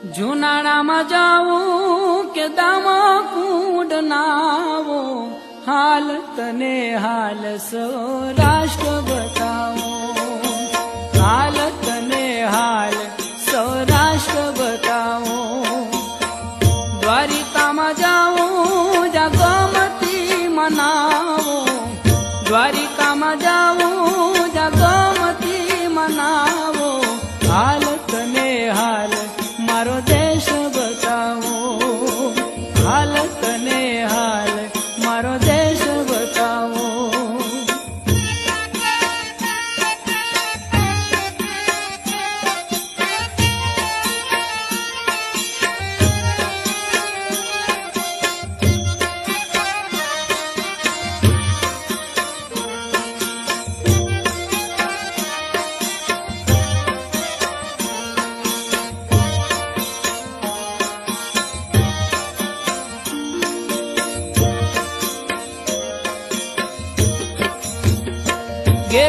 જુનાણામાં જાવું કે દામા કુંડ નાવો, હાલ તને હાલ સૌરાષ્ટ્ર બતાવો, હાલ તને હાલ સૌરાષ્ટ્ર બતાવો. દ્વારિકામાં જાવું જા ગોમતી મનાવો, દ્વારિકામાં જાવું જા ગોમતી મનાવો, હાલ તને હાલ મારો દેશ બતાવો, હાલ તને હાલ મારો દેશ બતાવો. કે